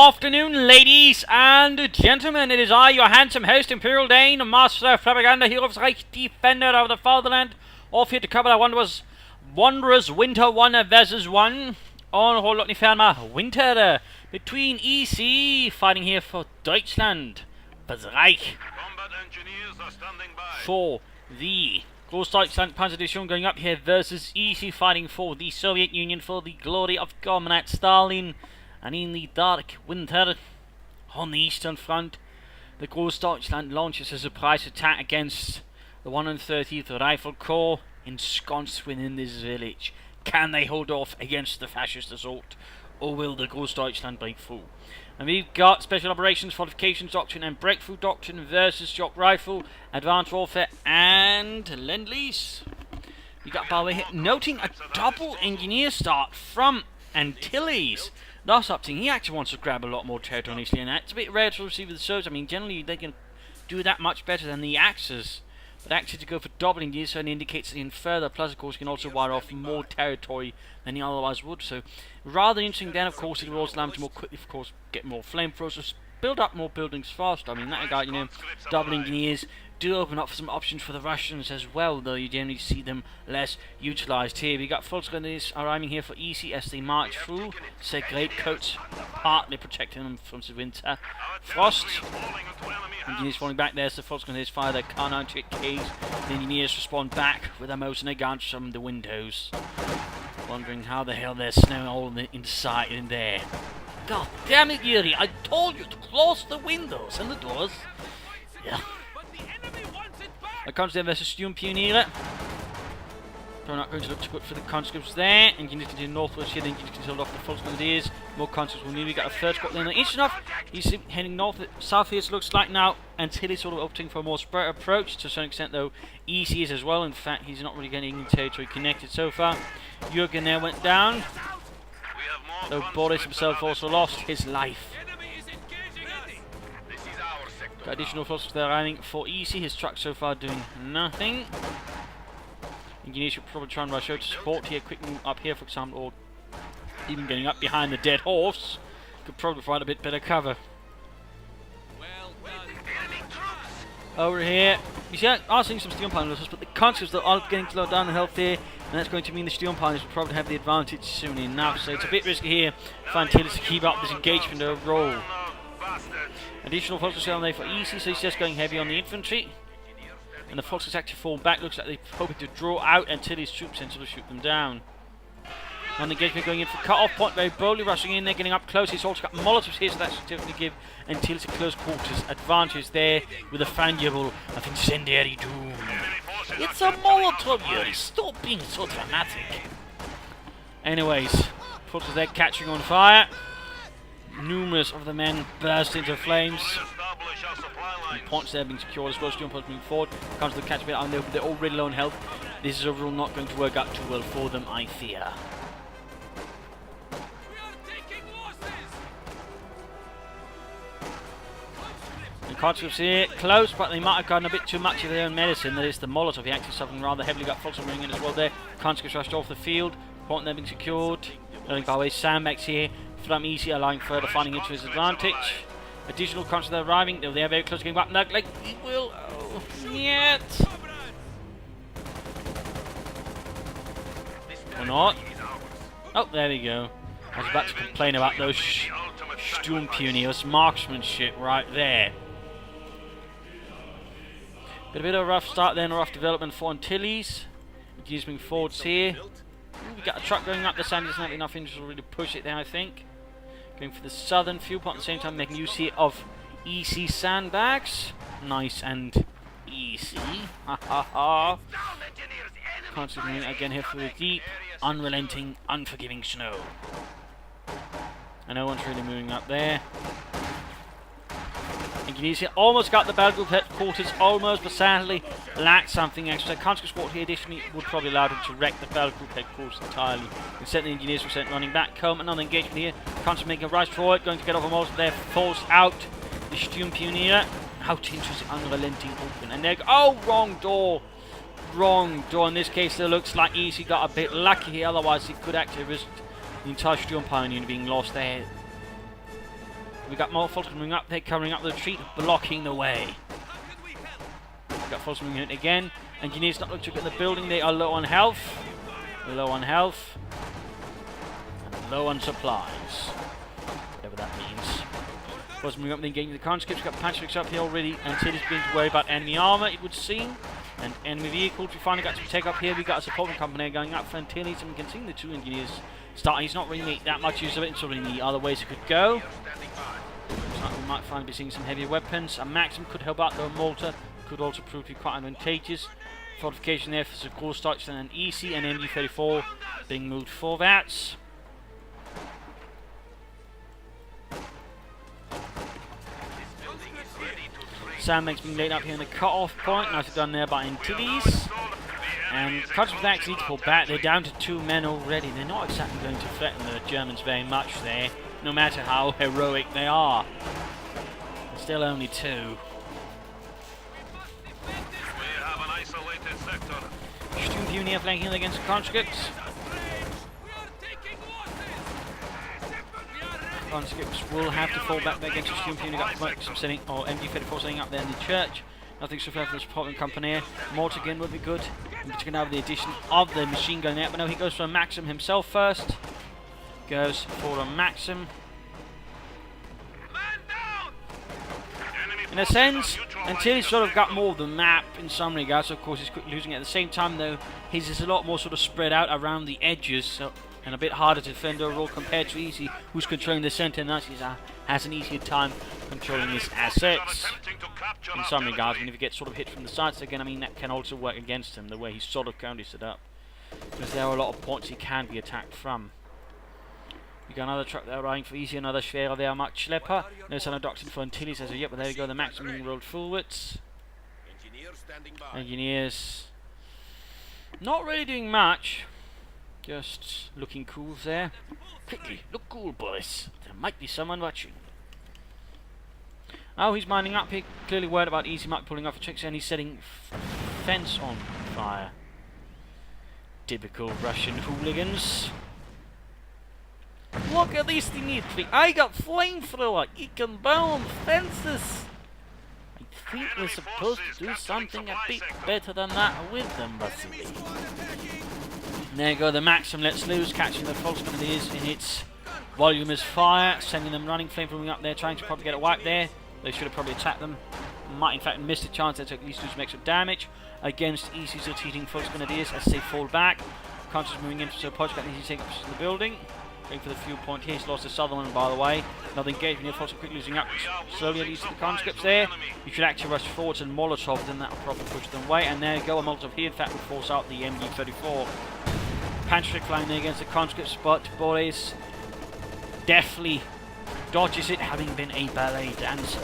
afternoon, ladies and gentlemen. It is I, your handsome host, Imperial Dane, Master of Propaganda, Hero of Reich, Defender of the Fatherland. Off here to cover our Wanderers Winter 1 versus 1. On Holotny Ferma Winter between EC fighting here for Deutschland versus Reich. For the Großdeutschland Panzer Division going up here versus EC fighting for the Soviet Union for the glory of Comrade Stalin. And in the dark winter on the Eastern Front, the Großdeutschland launches a surprise attack against the 130th Rifle Corps ensconced within this village. Can they hold off against the fascist assault, or will the Großdeutschland break through? And we've got Special Operations, Fortifications Doctrine and Breakthrough Doctrine versus Shock Rifle, Advanced Warfare and Lend-Lease. We got, by the way, here, noting a double engineer start from Antilles. That's up to him. He actually wants to grab a lot more territory initially, and that's a bit rare to receive with the Soviets. I mean, generally they can do that much better than the Axis. But actually to go for doubling these certainly indicates that in further, plus of course you can also wire off more territory than you otherwise would. So rather interesting then, of course, it will also allow him to more quickly, of course, get more flamethrowers, build up more buildings faster. I mean, that guy, you know, double engineers do open up for some options for the Russians as well, though you generally see them less utilised here. We got Volksgrenadiers arriving here for EC as they march through. Say great coats, partly protecting them from the winter frost. Engineers falling back there, so Volksgrenadiers fire their Kar-98Ks. The engineers respond back with their motor guns from the windows, wondering how the hell there's snow all inside in there. God damn it, Yuri! I told you to close the windows and the doors. Yeah. The Conscripts versus Sturmpioniere. Probably not going to look too good for the Conscripts there. And you need to do northwards here, then you can hold off the Volksgrenadiers. More Conscripts will need. We got a third squad there. Interesting enough, he's heading north, south here, it looks like now, until he's sort of opting for a more spread approach. To some extent, though, EC is as well. In fact, he's not really getting any territory connected so far. Jürgen there went down. Though Boris himself also lost his life. Got additional forces there arriving for EC. His truck so far doing nothing. Engineers should probably try and rush out to support here. Quick move up here, for example, or even getting up behind the dead horse. Could probably find a bit better cover. Over here, you see, I are seeing some steel pilots, but the Conscripts that are getting slowed down the health here, and that's going to mean the steel pilots will probably have the advantage soon enough. So it's a bit risky here for Antilles to keep up this engagement overall. Additional forces on there for EC, so he's just going heavy on the infantry. And the forces actually fall back. Looks like they're hoping to draw out Antilles troops and sort of shoot them down. And the engagement going in for cut-off point, very boldly rushing in. They're getting up close. He's also got Molotovs here, so that should definitely give Antilles a close quarters advantage there with a frangible of incendiary doom. It's a Molotov, Yuri. Stop being so dramatic. Anyways, forces there catching on fire. Numerous of the men burst into flames. And points there being secured as well. Steel points moving forward. Comes to the catch a bit on there, but they're already low on health. This is overall not going to work out too well for them, I fear. The Conscripts here close, but they might have gotten a bit too much of their own medicine. That is the Molotov. He actually suffering rather heavily. Got Fox ring in as well there. Conscripts rushed off the field. Point there being secured. By the way, sandbags here from EC allowing further finding into his advantage. Additional Conscripts are arriving. They're very close to getting back. Like he will. Oh, yet. Or not. Oh, there we go. I was about to complain about those Sturmpioniers marksmanship right there. Bit of a rough start there and a rough development for Antilles. He's moving forwards here. Ooh, we got a truck going up the sand. Doesn't have enough engines to really push it there, I think. Going for the southern fuel point at the same time, making use here of EC sandbags. Nice and easy. Ha ha ha. Constantly again here for the deep, unrelenting, unforgiving snow. And no one's really moving up there. Engineers here almost got the battle group headquarters, almost, but sadly lacked something extra. Conscript squad here additionally would probably allow them to wreck the battle group headquarters entirely. Instead, the engineers were sent running back home. Another engagement here. Conscript making a rush forward, going to get over most of their force out. The Sturmpioniere out into the unrelenting open. And they're wrong door. Wrong door. In this case, it looks like EC got a bit lucky here. Otherwise, he could actually risk the entire Sturmpioniere being lost there. We got more forces moving up there, covering up the retreat, blocking the way. We got forces moving in again. Engineers not looking to get the building. They are low on health. Low on health. And low on supplies. Whatever that means. Forces moving up and engaging the conscripts. We've got Panther up here already. Antilles being to worry about enemy armour, it would seem. And enemy vehicles. We finally got to take up here. We got a support company going up for Antilles, and we can see the two engineers start. He's not really made that much use of it, and sort of the other ways it could go. Looks like we might finally be seeing some heavier weapons. A Maxim could help out, though. Malta could also prove to be quite advantageous. Fortification there for CoH2 and EC and MG34 being moved forwards. Sandbags being laid up here in the cut-off point. Nicely done there by Antilles. And Conscripts actually need to pull back. They're down to 2 men already. They're not exactly going to threaten the Germans very much there, no matter how heroic they are. They're still only 2. Student Union flanking against the conscripts. Conscripts will have to fall back there against the Student Union. Got some setting, or MG34 setting up there in the church. Nothing so far for the supporting company here. Mortar again would be good. In particular, with the addition of the machine gun there. But no, he goes for a Maxim himself first. Goes for a Maxim. In a sense, until he's sort of got more of the map in some regards, of course he's quickly losing it. At the same time though, his is a lot more sort of spread out around the edges, so, and a bit harder to defend overall compared to Easy, who's controlling the centre, and actually has an easier time controlling his assets. In some regards, and if he gets sort of hit from the sides again, I mean that can also work against him, the way he's sort of currently set up. Because there are a lot of points he can be attacked from. We got another truck there riding for Easy, another Schwerer there, Mark Schlepper. No sign of doctrine for Antilles as of yet, but there we go, the Maxim being rolled forwards. Engineers not really doing much, just looking cool there. Quickly, look cool, boys. There might be someone watching. Oh, he's minding up here, clearly worried about Easy Mark pulling off a trick, and he's setting fence on fire. Typical Russian hooligans. Look at this, Dimitri. I got flamethrower. It can burn fences. I think we're supposed to do something a bit better than that with them, Vasily. There you go, the Maxim lets loose, catching the false grenadiers in its voluminous fire, sending them running, flamethrowing up there, trying to probably get a wipe there. They should have probably attacked them. Might in fact missed a chance there to at least do some extra damage against Easy's retreating false grenadiers as they fall back. Conscious moving in, so Podge got easy to take up the building. Going for the fuel point here. He's lost the southern one, by the way. Another engagement here. Force quickly losing up slowly at least to the conscripts there. You should actually rush forwards and Molotov, then that will probably push them away. And there you go. A Molotov here, in fact, will force out the MG34. Panther flying there against the conscripts, but Boris deftly dodges it, having been a ballet dancer.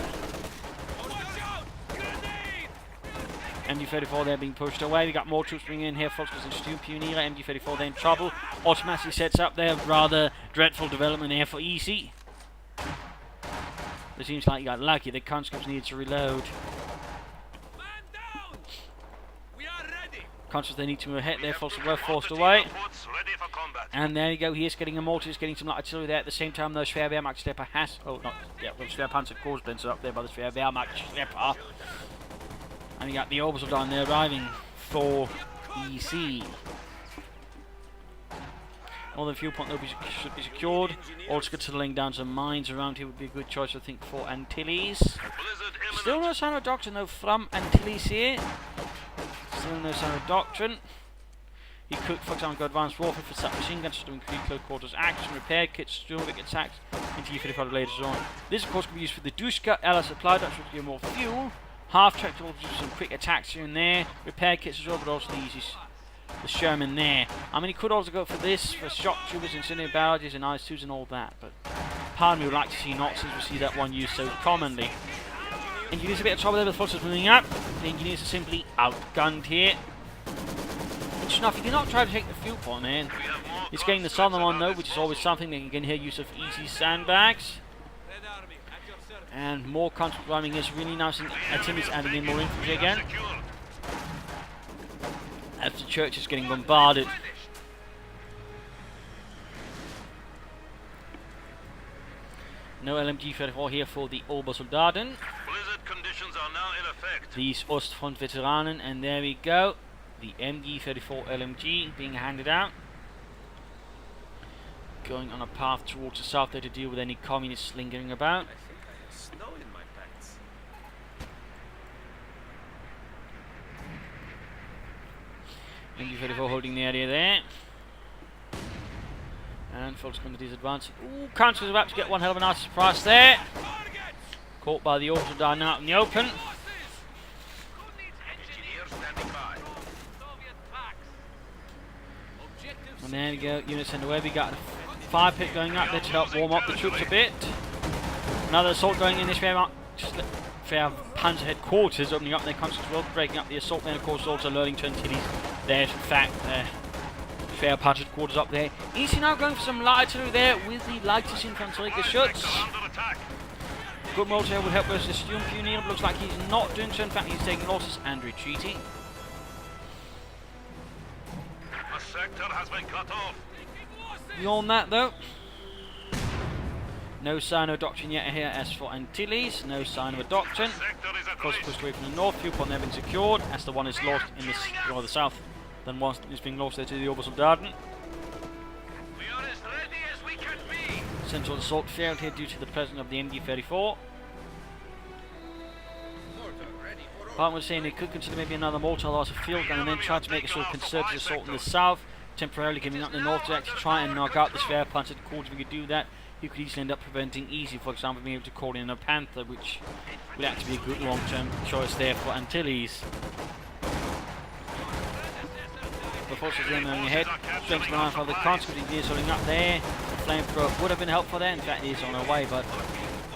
MG34 there being pushed away. We got more troops bringing in here. Foxes and Stu Pioneer. MG34 there in trouble. Automatically sets up there. Rather dreadful development there for Easy. It seems like you got lucky. The conscripts needed to reload. Conscripts they need to move ahead there. Foxes were forced away. And there you go. He is getting a mortar. He's getting some light artillery there. At the same time, though, Schwerwehrmacht Schlepper has. Oh, not. Yeah, well, Schwerpanzer Korsblends are up there by the Schwerwehrmacht Schlepper. And you got the Orbitals down there arriving for EC. Northern fuel point though should be secured. Also considering down some mines around here would be a good choice, I think, for Antilles. Still no sign of doctrine though from Antilles here. Still no sign of doctrine. He could, for example, go advanced warfare for submachine guns, doing close quarters action, repair kits, Sturmwick attacks, into U-55 later on. This, of course, can be used for the Dushka, LR supply, that should give more fuel. Half-track to do some quick attacks here and there. Repair kits as well, but also the Sherman there. I mean, he could also go for this, for shock troopers, incendiary barrages, and IS-2s and all that, but part of me would like to see not, since we see that one used so commonly. Engineers a bit of trouble there with forces moving up. The engineers are simply outgunned here. Which enough, he did not try to take the fuel point, man. He's getting the southern one though, which is always something. They can get here use of easy sandbags. And more constant driving is really nice, and Antilles adding in more infantry again. As the church is getting bombarded. No LMG-34 here for the Obersoldaten. Blizzard conditions are now in effect. These Ostfront-Veteranen, and there we go. The MG-34 LMG being handed out. Going on a path towards the south there to deal with any communists lingering about. I think I have snow in my pants. MG-34 holding the area there. And folks going to these advances. Ooh, Council's about to get one hell of a nice surprise there. Caught by the Autodine out in the open. And there we go, units underway. We got a fire pit going up there to help warm up the troops a bit. Another assault going in this fair Panther headquarters, opening up their conscripts as well, breaking up the assault there, of course, also alerting to Antilles. There's, in fact, fair Panther headquarters up there. Easy now going for some light artillery there with the lightest Infantry Geschütz. Good motor would help versus the Sturmpioneer, but looks like he's not doing so. In fact, he's taking losses and retreating. A sector has been cut off. Beyond that, though, no sign of a doctrine yet here. As for Antilles, no sign of a doctrine. Close pushed away from the north. Few point there been secured. As the one is lost in the south, then one is being lost there to the Obersoldaten. We are as ready as we can be. Central assault failed here due to the presence of the MG-34. Part was saying they could consider maybe another mortar loss of field gun and then try to make a sort of concerted assault in the south, temporarily giving up the north to actually try and knock out this fair Panther headquarters. If we could do that, you could easily end up preventing easy, for example, being able to call in a Panther, which would actually be a good long-term choice there for Antilles. The forces then moving ahead, strength behind for the conscript engineers holding up there. The flamethrower would have been helpful there, in fact it is on our way, but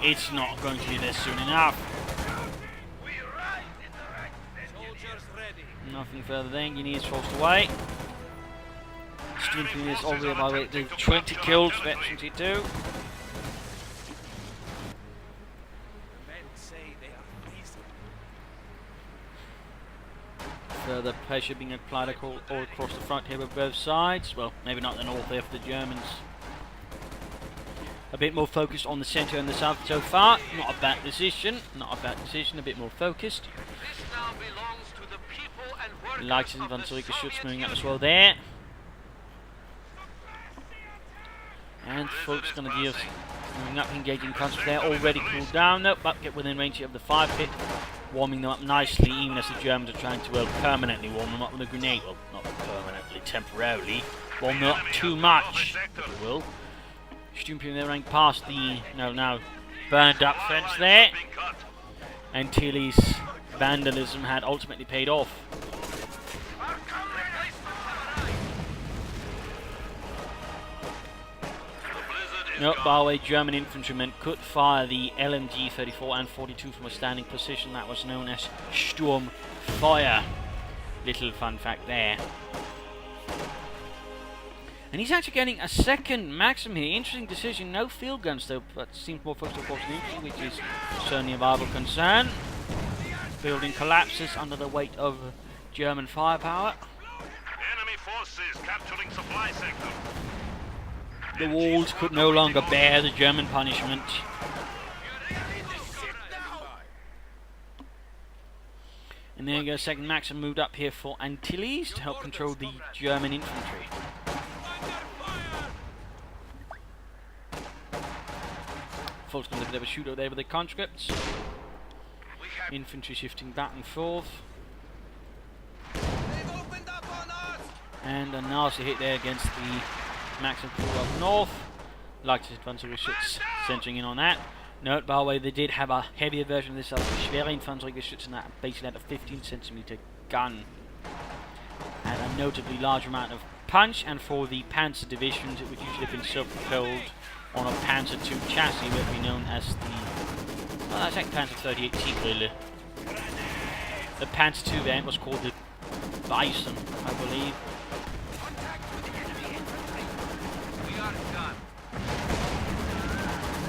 it's not going to be there soon enough. Nothing further then, engineers forced away. Student engineers all the way by the way, 20 kills, veterans 22. Further pressure being applied all across the front here with both sides. Well, maybe not the north there for the Germans. A bit more focused on the centre and the south so far. Not a bad decision. Not a bad decision. A bit more focused. Light Infantry Geschütz moving up as well there. And folks going to be moving up, engaging conscripts there. Already cooled down though, but get within range of the fire pit. Warming them up nicely, even as the Germans are trying to, well, permanently warm them up with a grenade. Well, not permanently, temporarily. Warm them up too much, if you will. Stumping there running past the, now burned up fence there. Antilles' vandalism had ultimately paid off. Nope, by the way, German infantrymen could fire the LMG-34 and 42 from a standing position. That was known as Sturmfeuer. Little fun fact there. And he's actually getting a second Maxim here. Interesting decision. No field guns though, but seems more focused of course on infantry, which is certainly a viable concern. Building collapses under the weight of German firepower. Enemy forces capturing supply sector. The walls could no longer bear the German punishment. And there you go, second Maxim moved up here for Antilles to help control the German infantry. Folks going to have a shootout there with the conscripts. Infantry shifting back and forth. And a nasty hit there against the Maxim pull up north. Like to Infantry Geschütz centering in on that. Note, by the way, they did have a heavier version of this of the Schwere Infantry Geschütz, and that basically had a 15cm gun. And a notably large amount of punch, and for the Panzer divisions it would usually have been self-propelled on a Panzer II chassis, what would be known as the... well, that's like Panzer 38T really. The Panzer II variant was called the Bison, I believe.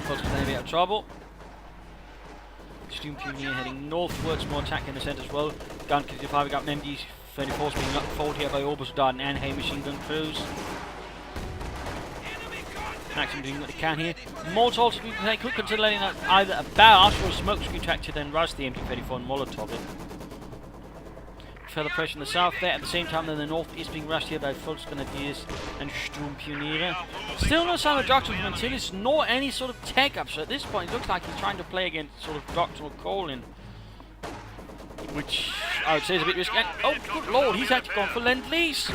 Folks with a bit of trouble. Sturmpioneer heading northwards, more attack in the centre as well. Gun 55, we got MG-34s being up forward here by Obersoldaten and heavy machine gun crews. Maximum doing what they can here. Molotovs, they could consider letting either a barrage or a smoke screen track to then rush the MT-34 and Molotov it. Further pressure in the south there. At the same time, then the north is being rushed here by Volksgrenadiers and Sturmpioniere. Still no sign of doctrine from Antilles, nor any sort of tech up. So at this point, it looks like he's trying to play against sort of doctrinal calling, which I would say is a bit risky. And, oh, good lord, he's actually gone for Lend-Lease.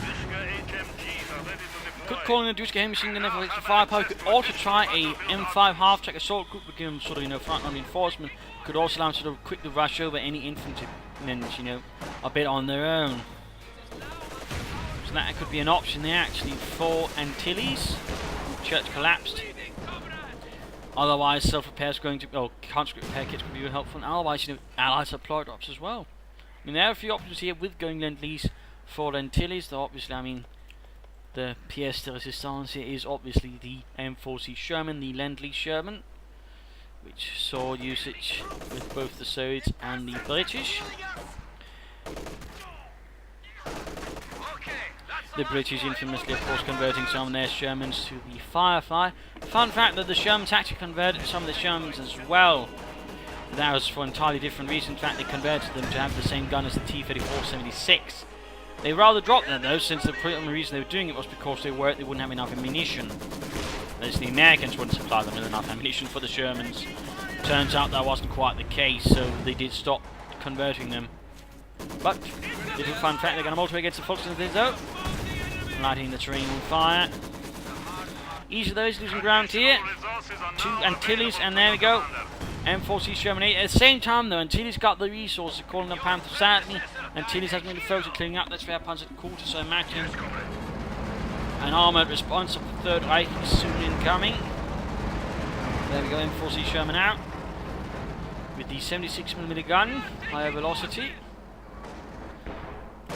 Could call in a Duska machine gun for extra firepower. Could also try a M5 half-track assault group with him sort of, front-line reinforcement. Could also allow him to sort of quickly rush over any infantry men, a bit on their own. So that could be an option there actually for Antilles. Church collapsed. Otherwise, self-repair is going to, conscript repair kits could be really helpful. And otherwise, allied supply drops as well. I mean, there are a few options here with going Lend-Lease for Antilles. Though obviously, the pièce de résistance here is obviously the M4C Sherman, the Lend-Lease Sherman, which saw usage with both the Soviets and the British. The British infamously, of course, converting some of their Shermans to the Firefly. Fun fact that the Shermans actually converted some of the Shermans as well. That was for entirely different reasons. In fact, they converted them to have the same gun as the T-34-76. They rather dropped them though, since the only reason they were doing it was because they wouldn't have enough ammunition. As the Americans wouldn't supply them with enough ammunition for the Shermans. Turns out that wasn't quite the case, so they did stop converting them. But, little fun fact, they're going to motivate against the Volksgrenadiers though. Lighting the terrain on fire. Each of those losing ground here. To Antilles, and there we go. M4C Sherman 8. At the same time though, Antilles got the resources, calling them Panther. Sadly, Antilles has been focused on clearing up that spare Panzer quarter, so imagine an armoured response of the Third Reich is soon incoming. There we go, M4C Sherman out. With the 76mm gun, higher velocity.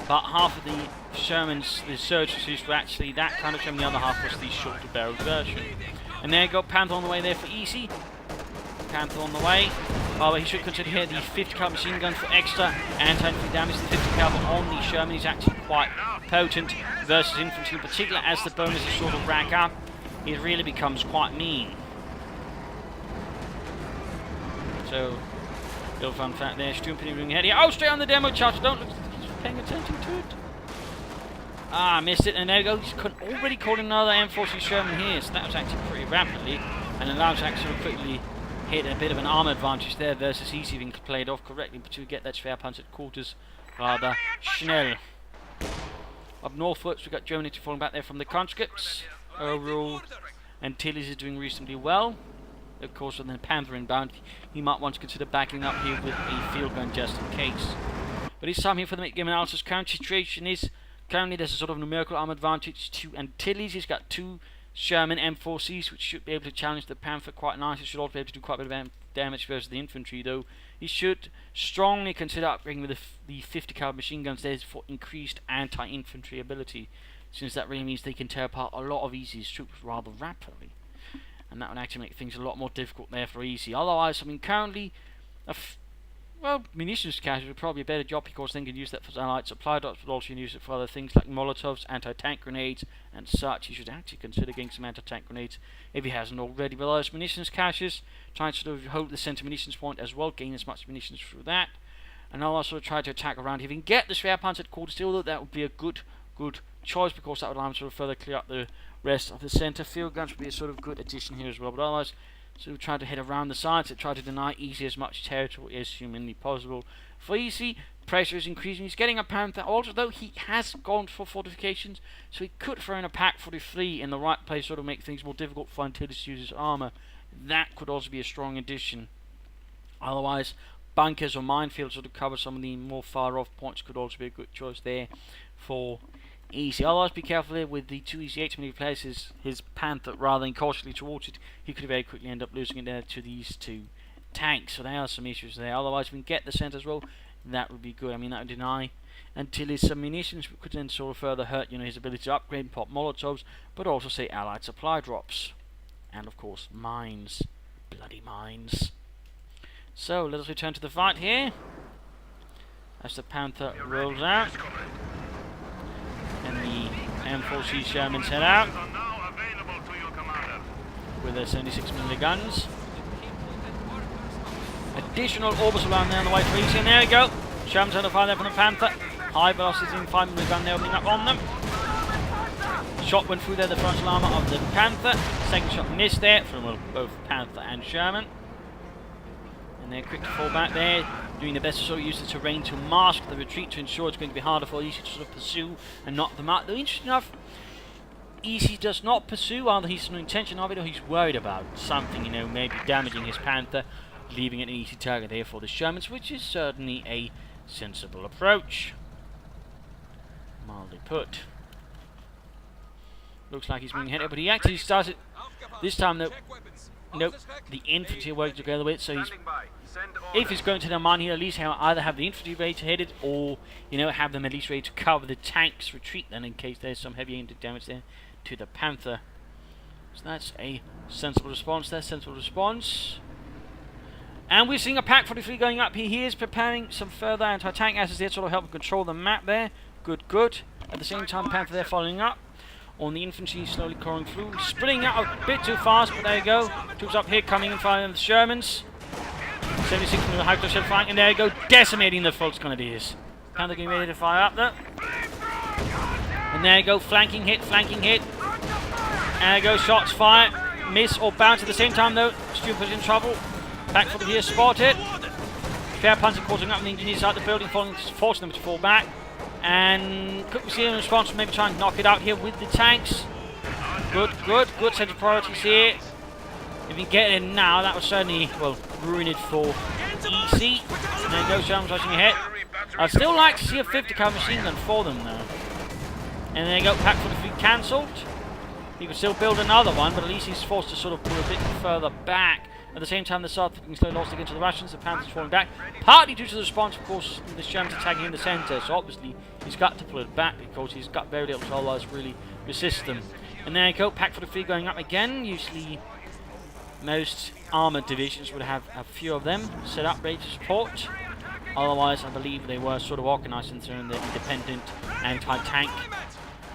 But half of the Shermans, the surges used were actually that kind of Sherman, the other half was the shorter barreled version. And there you go, Panther on the way there for easy. Panther on the way. Oh, he should consider here the 50 caliber machine gun for extra anti-infantry damage. The 50 caliber on the Sherman is actually quite potent versus infantry, in particular as the bonuses sort of rack up. It really becomes quite mean. So, little fun fact there. Sturmpioniere moving ahead here. Oh, straight on the demo charge. Don't look. Paying attention to it. Ah, missed it, and there we go. He's already caught another M4C Sherman here, so that was actually pretty rapidly, and allows actually to quickly hit a bit of an armor advantage there versus easy being played off correctly, but to get that Schwerpanzer at quarters rather schnell. Up northwards, we've got Germany falling back there from the conscripts. Overall, Antilles is doing reasonably well. Of course, with the Panther inbound, he might want to consider backing up here with a field gun just in case. But it's time here for the mid-game analysis. Current situation is, currently there's a sort of numerical arm advantage to Antilles. He's got two Sherman M4Cs, which should be able to challenge the Panther quite nicely. Should also be able to do quite a bit of damage versus the infantry, though. He should strongly consider upgrading with the 50 caliber machine guns there for increased anti-infantry ability, since that really means they can tear apart a lot of Easy's troops rather rapidly. And that would actually make things a lot more difficult there for Easy. Otherwise, I mean, currently, munitions cache would probably be a better job because they can use that for allied supply drops, but also use it for other things like Molotovs, anti-tank grenades, and such. He should actually consider getting some anti-tank grenades if he hasn't already. But those munitions caches, trying to sort of hold the center munitions point as well, gain as much munitions through that. And I'll also try to attack around here. If he can get the Schwerpanzer at quarter still, though, that would be a good choice because that would allow him to sort of further clear up the rest of the center. Field guns would be a sort of good addition here as well, but otherwise, so we try to head around the sides and try to deny Easy as much territory as humanly possible. For Easy, pressure is increasing. He's getting a Panther, although he has gone for fortifications, so he could throw in a Pack 43 in the right place, sort of make things more difficult for Antilles to use his armor. That could also be a strong addition. Otherwise, bunkers or minefields sort of cover some of the more far off points could also be a good choice there for Easy. Otherwise, be careful here with the two Easy 8 when he places his Panther rather than cautiously towards it. He could very quickly end up losing it there to these two tanks. So there are some issues there. Otherwise, if we can get the center as well, that would be good. I mean, that would deny Antilles some munitions, which could then sort of further hurt, his ability to upgrade and pop Molotovs, but also say allied supply drops, and of course mines, bloody mines. So let us return to the fight here as the Panther rolls out. And the M4C Shermans head out. with their 76mm guns. Additional orbits around there on the way for easy, and there we go. Sherman's on the fire there from the Panther. High velocity 5mm gun there opening up on them. Shot went through there, the frontal armour of the Panther. Second shot missed there from both Panther and Sherman. And they're quick to fall back there, doing their best to sort of use the terrain to mask the retreat to ensure it's going to be harder for Easy to sort of pursue and knock them out. Though interesting enough, Easy does not pursue, either he's no intention of it or he's worried about something, you know, maybe damaging his Panther, leaving it an easy target there for the Shermans, which is certainly a sensible approach. Mildly put. Looks like he's moving ahead, but he actually started this time though. Nope, the infantry are working together with it, so he's, if he's going to the mine, he'll at least either have the infantry ready to hit it, or, you know, have them at least ready to cover the tank's retreat then in case there's some heavy damage there to the Panther. So that's a sensible response there, sensible response. And we're seeing a Pack 43 going up here. He is preparing some further anti-tank assets there to sort of help him control the map there. Good, good. At the same time, Panther there following up. On the infantry, slowly crawling through. Spreading out a bit too fast, but there you go. Troops up here coming and firing the Shermans. 76mm high close shell firing, and there you go, decimating the Fultz Grenadiers. Panther getting ready to fire up there. And there you go, flanking hit, flanking hit. There you go, shots fired. Miss or bounce at the same time though. Stupid in trouble. Back for the here, spotted. Fair Panther causing up on the engineers out the building, forcing them to fall back. And could we see in response, maybe try and knock it out here with the tanks. Good, good, good set of priorities here. If we get it in now, that would certainly, well, ruin it for EC. And there goes Sherman's rushing ahead. I'd still like to see a 50 cal machine gun for them though. And there you go, Pack 43 cancelled. He could still build another one, but at least he's forced to sort of pull a bit further back. At the same time, the South looking slowly lost against the Russians. The Panthers falling back, partly due to the response, of course, the Shermans attacking in the centre. So obviously, he's got to pull it back because he's got very little to otherwise really resist them. And there you go, Pack 43 going up again. Usually, most armoured divisions would have a few of them set up, ready to support. Otherwise, I believe they were sort of organised into the independent anti-tank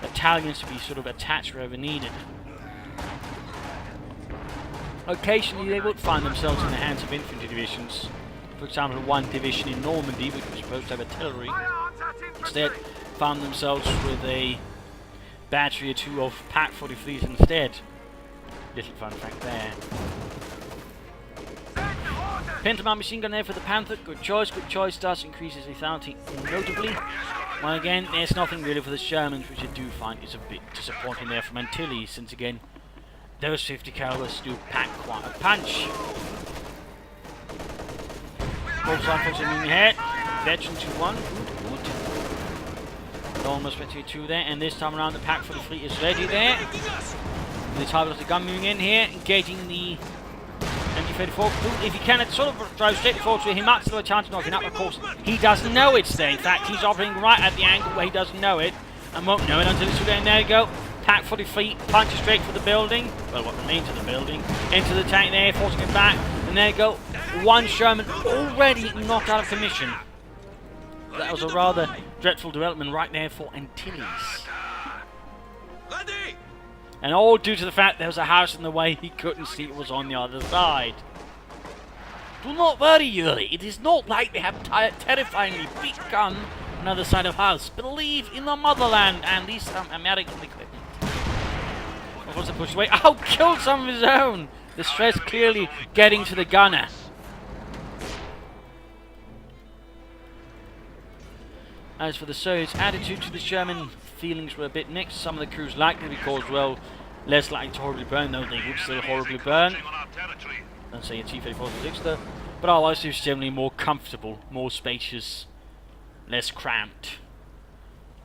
battalions to be sort of attached wherever needed. Occasionally they would find themselves in the hands of infantry divisions. For example, one division in Normandy, which was supposed to have artillery, instead found themselves with a battery or two of Pack 43s instead. Little fun fact there. Pentaman machine gun there for the Panther. Good choice, does increase his lethality notably. Well, again, there's nothing really for the Shermans, which I do find is a bit disappointing there from Antilles, since again, those 50 calibers do pack quite a punch. Both sides pushing in ahead. Veteran 2-1. Good. Almost Veteran 2 there, and this time around the Pack 43 is ready there. The target of the gun moving in here, engaging the MG34. If he can sort of drive straight forward to it, he might still have a chance of knocking up. Of course, he doesn't know it's there. In fact, he's operating right at the angle where he doesn't know it, and won't know it until it's there. And there you go. Pack 43 punches straight for the building. Well, what remains of the building. Into the tank there, forcing it back. And there you go. One Sherman already knocked out of commission. That was a rather dreadful development right there for Antilles. And all due to the fact there was a house in the way, he couldn't see it was on the other side. Do not worry, Yuri. It is not like they have terrifyingly big gun on the other side of the house. Believe in the motherland and these American equipment. Of course, they pushed away. Oh, killed some of his own! The stress clearly getting to the gunner. As for the Soviets' attitude to the Sherman, feelings were a bit mixed. Some of the crews liked it because, well, less likely to horribly burn, though they would still horribly burn. Don't say a T-34 though. But otherwise, it was generally more comfortable, more spacious, less cramped.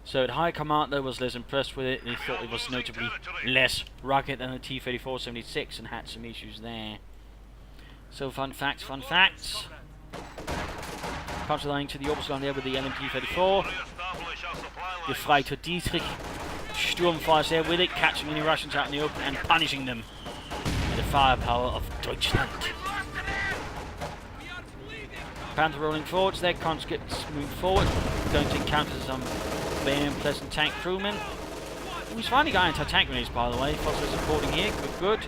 So at high command, though, was less impressed with it. They thought it was notably less rugged than the T-34-76 and had some issues there. So fun facts, fun facts. Counterlining to the opposite line there with the LMG-34. Gefreiter Dietrich Sturm fires there with it, catching any Russians out in the open and punishing them with the firepower of Deutschland. Panther rolling forwards there, conscripts moving forward, going to encounter some very unpleasant tank crewmen. He's finally got anti-tank grenades, by the way. Foster supporting here, good, good.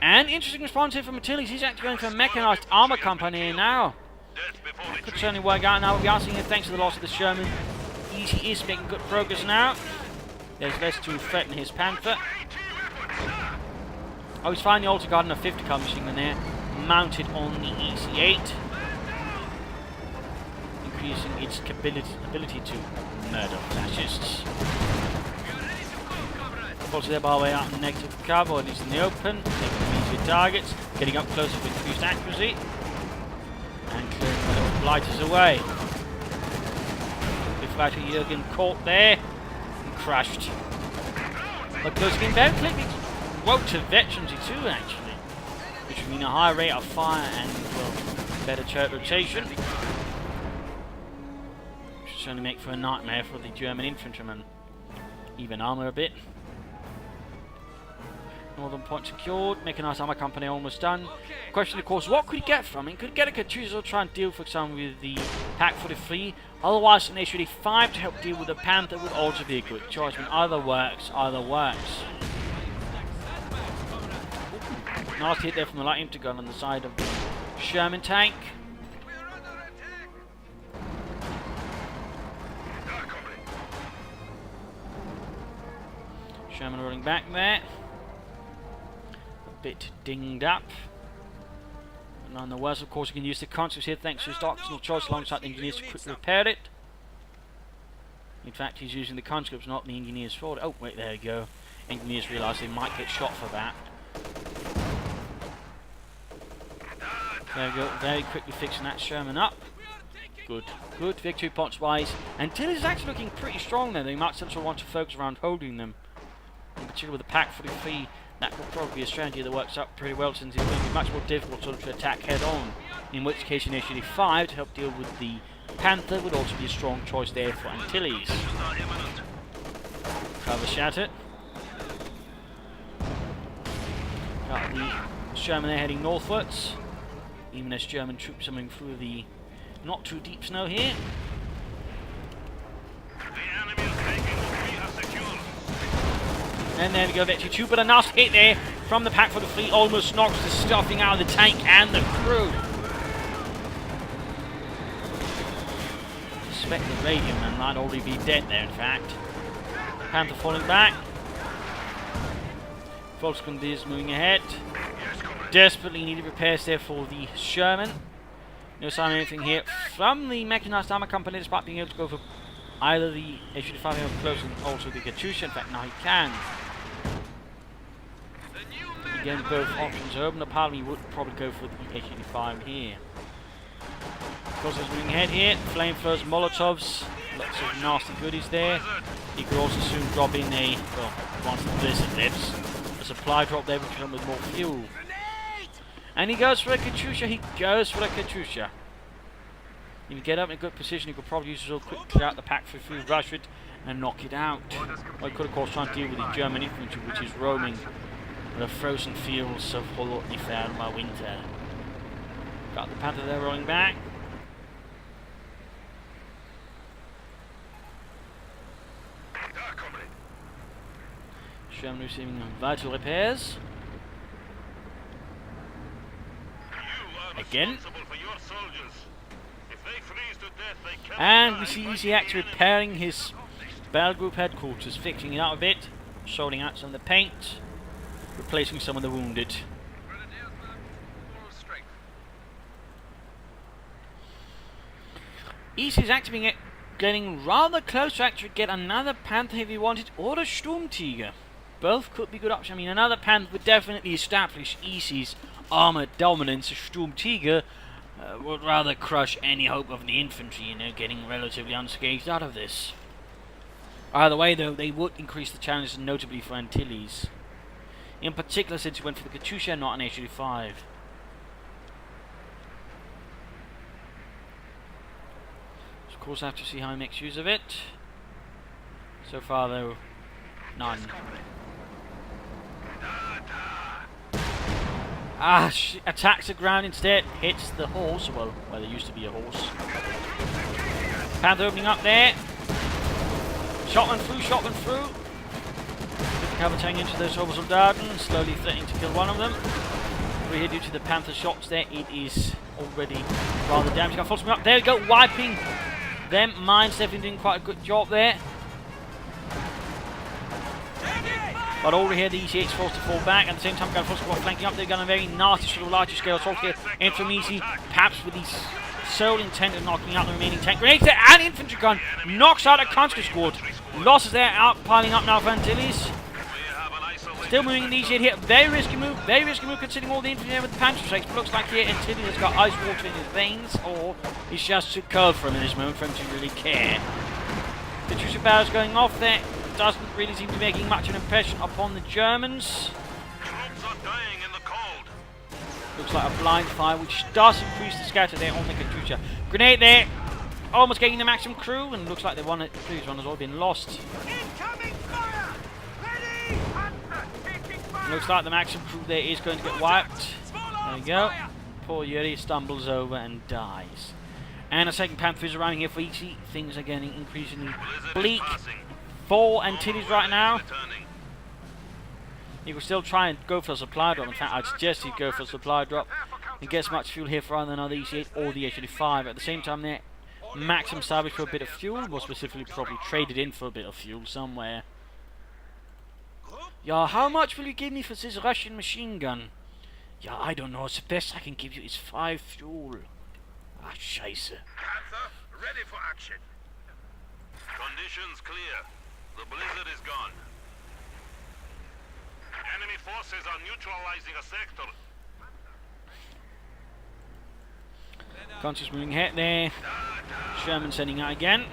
And interesting response here from Antilles. He's actually going for a mechanized armor company now. Could certainly work out now. We are seeing it thanks to the loss of the Sherman. Easy is making good progress now. There's less to threaten his Panther. Oh, he's finally also got a 50 cal machine gun there, mounted on the EC8, increasing its ability to murder fascists. Also there by the way out in negative cover, or at least in the open, taking easier targets, getting up closer with increased accuracy, and clearing the little blighters away. Big fighter Jurgen caught there, and crashed. But closing in very quickly. Wrote to veterancy too, actually, which would mean a high rate of fire and, well, better turret rotation. Which should certainly make for a nightmare for the German infantrymen. Even armour a bit. Northern point secured. Mechanized armour company almost done. Question, of course, what could he get from it? Could he get a Katyusha or try and deal, for example, with the Pack 43? Otherwise, an HUD-5 to help deal with the Panther would also be a good choice. I mean, either works, either works. Nice hit there from the light gun on the side of the Sherman tank. Sherman rolling back there. A bit dinged up. And on the worst, of course, you can use the conscripts here thanks to his doctrinal choice alongside the engineers to quickly repair it. In fact, he's using the conscripts, not the engineers for it. Oh, wait, there we go. Engineers realise they might get shot for that. There we go, very quickly fixing that Sherman up. Good, good, victory points wise. Antilles is actually looking pretty strong there. They might still want to focus around holding them. In particular with the Pack 43, that will probably be a strategy that works out pretty well since it's going to be much more difficult sort of to attack head on. In which case, an HUD-5 to help deal with the Panther would also be a strong choice there for Antilles. Cover shattered. Got the Sherman there heading northwards. Even as German troops coming through the not too deep snow here. And there we go, Victory 2, but a nice hit there from the Pack 43, almost knocks the stuffing out of the tank and the crew. I suspect the radio man might already be dead there, in fact. Panther falling back. Volkskunde is moving ahead. Desperately needed repairs there for the Sherman. No sign of anything here from the mechanized armor company, despite being able to go for either the HUD-5 or close and also the Katyusha. In fact, now he can. Again, both options are open. Apparently, he would probably go for the HUD-5 here. Of course, he's moving ahead here. Flamethrowers, Molotovs, lots of nasty goodies there. He could also soon drop in a, well, once the blizzard lifts, a supply drop there, which will come with more fuel. And he goes for a Katyusha, he goes for a Katyusha. If you get up in a good position, you could probably use it real quick, clear out the Pack 43, rush it, and knock it out. Or you could, of course, try and deal with the German infantry, which is roaming the frozen fields of Holotnifer winter. Got the Panther there rolling back. Sherman receiving vital repairs. Again. And we see Easy Axe repairing his battle group headquarters, fixing it out a bit, sorting out some of the paint, replacing some of the wounded. Easy is actually getting rather close to actually get another Panther if he wanted, or a Sturmtiger. Both could be good options. I mean, another Panther would definitely establish Easy's armored dominance. A Sturmtiger would rather crush any hope of the infantry, you know, getting relatively unscathed out of this. Either way, though, they would increase the challenge, notably for Antilles. In particular, since he went for the Katyusha, not an HUD-5. Of course, I have to see how he makes use of it. So far, though, none. Attacks the ground instead, hits the horse. Well, where there used to be a horse. Panther opening up there. Shotgun through, shotgun through. Good cover taking into those Obersoldaten, slowly threatening to kill one of them. over here due to the Panther shots there. It is already rather damaged. Got forced me up. There we go, wiping them. Mines definitely doing quite a good job there. But over here, the EC8 is forced to fall back. At the same time, Gunforce squad flanking up. They've got a very nasty sort of larger scale assault here. In from EC, perhaps with these sole intent of knocking out the remaining tank grenades there. And infantry gun knocks out a conscript squad. Losses there, out piling up now for Antilles. Still moving in the EC8 here. Very risky move considering all the infantry there with the Panther strikes. But looks like here Antilles has got ice water in his veins, or he's just too cold for him in this moment for him to really care. The Katyusha barrels going off there. Doesn't really seem to be making much of an impression upon the Germans. Troops are dying in the cold. Looks like a blind fire, which does increase the scatter there on the Katyusha. Grenade there, almost getting the maximum crew, and looks like the previous one has all been lost. Incoming fire! Ready! Looks like the maximum crew there is going to get wiped. There we go. Poor Yuri stumbles over and dies. And a second Panther is arriving here for EC. Things are getting increasingly bleak for Antilles right now. You can still try and go for a supply drop. In fact, I'd suggest you go for a supply drop and get as much fuel here for either another EC8 or the H-85. At the same time there, maximum salvage for a bit of fuel, more specifically probably traded in for a bit of fuel somewhere. Yeah, how much will you give me for this Russian machine gun? Yeah, I don't know, the best I can give you is 5 fuel. Ah, scheiße. Panther, ready for action. Conditions clear. The blizzard is gone. Enemy forces are neutralizing a sector. Conscious moving ahead there. Sherman sending out again.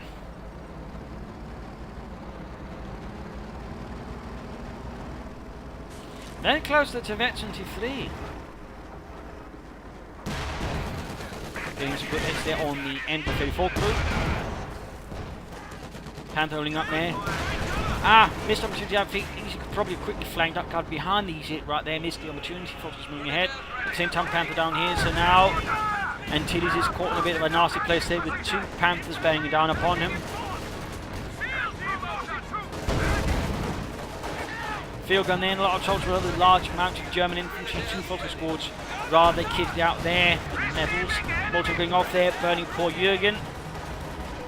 Very close to Vet-23. Getting some good hits there on the MP34 crew. Panther holding up there. Ah, missed opportunity. I think he could probably have quickly flanked up guard behind the EC8 right there. Missed the opportunity. Forces moving ahead. At the same time, Panther down here. So now Antilles is caught in a bit of a nasty place there with 2 Panthers bearing down upon him. Field gun there, and a lot of shots with other large mounted German infantry, 2 Fokker squads rather kitted out there with medals. Motor going off there, burning poor Jürgen.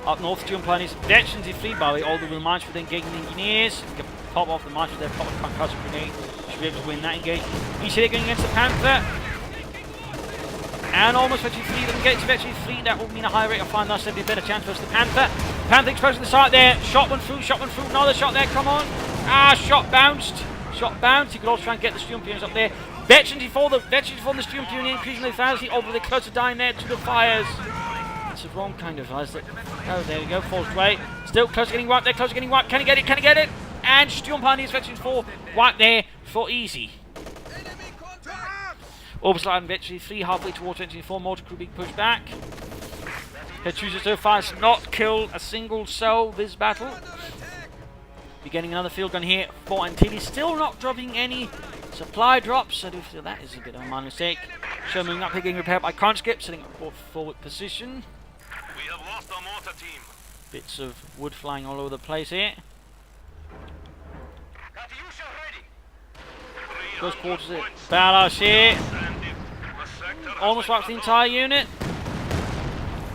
Up north, German planes, Vet-23 fleet by the way, all the wheel march with engaging engineers. You can pop off the march with their pop concussive grenade. Should be able to win that engagement. You see it going against the Panther. And almost Vet-23, doesn't get to Vet-23, that will mean a high rate of fire, thus there'll be a better chance versus the Panther. Panther exposing the site there, shot one through, another shot there, come on. Ah, shot bounced. He could also try and get the Sturmpions up there. Vet-24 and the Sturmpion increasing lethality. Oh, but they're close to dying there to the fires. It's the wrong kind of fires. Oh, there we go, falls away. Still close to getting wiped there, Can he get it? And Sturmpions, Vet-24 wiped there for easy. Overslide and Vet-23 halfway towards Vet-24. Mortar crew being pushed back. Katyusha so far has not killed a single soul this battle. Be getting another field gun here for Antilles. Still not dropping any supply drops. I do feel that is a bit of a minor mistake. Show moving up here, getting repaired by conscript, setting up a forward position. We have lost our mortar team. Bits of wood flying all over the place here. Katyusha ready. Close quarters here. Badass here. Almost wipes the entire unit.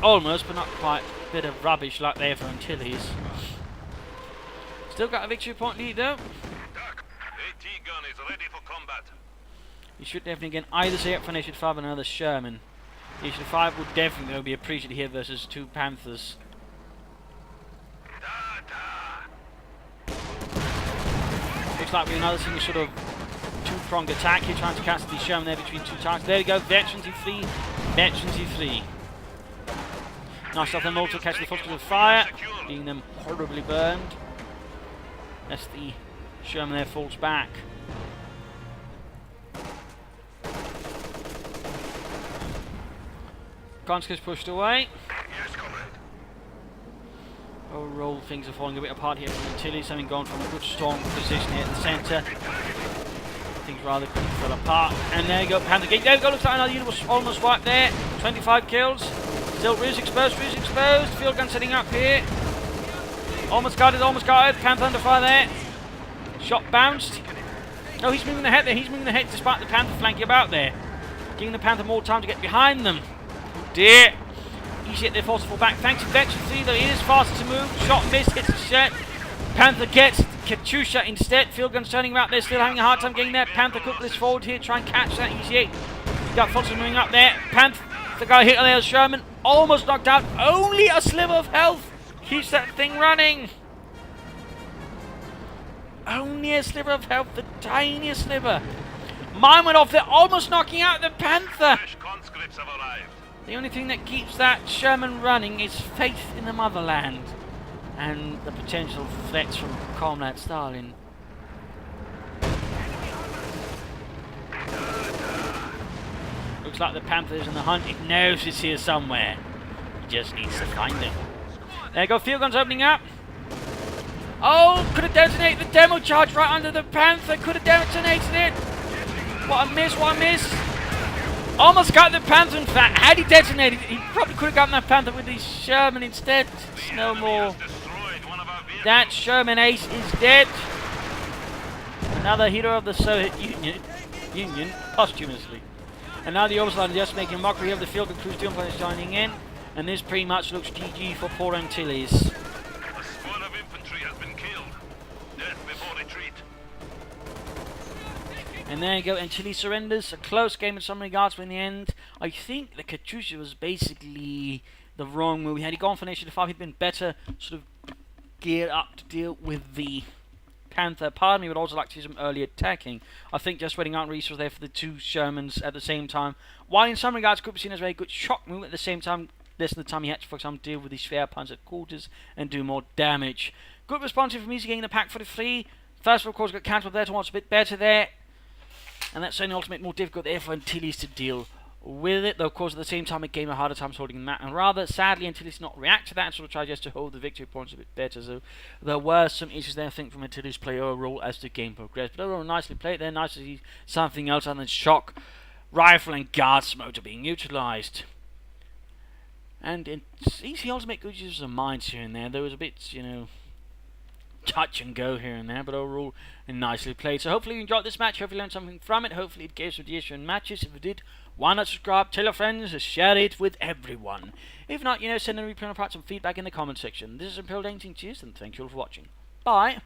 Almost, but not quite. Bit of rubbish like there for Antilles. Still got a victory point lead though. AT gun is ready for combat. You should definitely get either say up for an H-5 and another Sherman. The H-5 would definitely be appreciated here versus 2 Panthers. Looks like we're another single sort of 2-pronged attack here, trying to cast the Sherman there between 2 targets. There we go, Vet-23. Nice stuff, then also catching the footsteps of fire, being them horribly burned. As the Sherman there falls back. Conscripts pushed away. Yes, comrade. Overall, things are falling a bit apart here from Antilles, having gone from a good strong position here at the centre. Things rather quickly fell apart. And there you go, Panther Gate. There we go, looks like another unit was almost wiped there. 25 kills. Still Riz exposed. Field gun setting up here. Almost got it. Panther under fire there. Shot bounced. No, he's moving the head there. Despite the Panther flanking about there. giving the Panther more time to get behind them. Dear. Easy at their forceful back. Thanks to Infantry, though he is faster to move. Shot and miss, hits the set. Panther gets Katyusha instead. Field guns turning about there, still having a hard time getting there. Panther quick this forward here, try and catch that easy. Got Foster moving up there. Panther, the guy hit on there, Sherman, almost knocked out. Only a sliver of health keeps that thing running. Only a sliver of health, the tiniest sliver. Mine went off there, almost knocking out the Panther. Conscripts have arrived. The only thing that keeps that Sherman running is faith in the motherland and the potential threats from Comrade Stalin. Looks like the Panther is in the hunt. It knows it's here somewhere. It just needs to find it. There you go, field guns opening up. Oh, could have detonated the demo charge right under the Panther. Could have detonated it. What a miss, what a miss. Almost got the Panther, in fact. Had he detonated it, he probably could have gotten that Panther with his Sherman instead. It's no more. That Sherman ace is dead. Another hero of the Soviet Union posthumously. And now the Overland is just making mockery of the field and cruise planes joining in. And this pretty much looks GG for poor Antilles. A squad of infantry has been killed. Death before retreat. And there you go, Antilles surrenders. A close game in some regards, but in the end, I think the Katyusha was basically the wrong move. Had he gone for Initiative 5, he'd been better sort of geared up to deal with the Panther. Part of me would also like to see some early attacking. I think just waiting out resources there for the two Shermans at the same time. While in some regards could be seen as a very good shock move, at the same time, less than the time he had to, for example, deal with these fair punts at quarters and do more damage. Good responsive from easy getting the pack for the free. First of course got cancelled there, towards a bit better there. And that's certainly ultimately more difficult there for Antilles to deal with it, though of course at the same time it gave him a harder time holding the map, and rather sadly Antilles did not react to that and sort of tried just to hold the victory points a bit better. So there were some issues there I think from Antilles' play overall as the game progressed, but overall nicely played there, nice to see something else other than shock, rifle and guards motor being utilised. And it's easy also make good use of mines here and there was a bit, you know, touch and go here and there, but overall nicely played. So hopefully you enjoyed this match, hopefully you learned something from it, hopefully it gave some ideas for matches. If it did, why not subscribe, tell your friends, share it with everyone. If not, you know, send a replay of parts and feedback in the comment section. This is Imperial Dating. Cheers and thank you all for watching. Bye.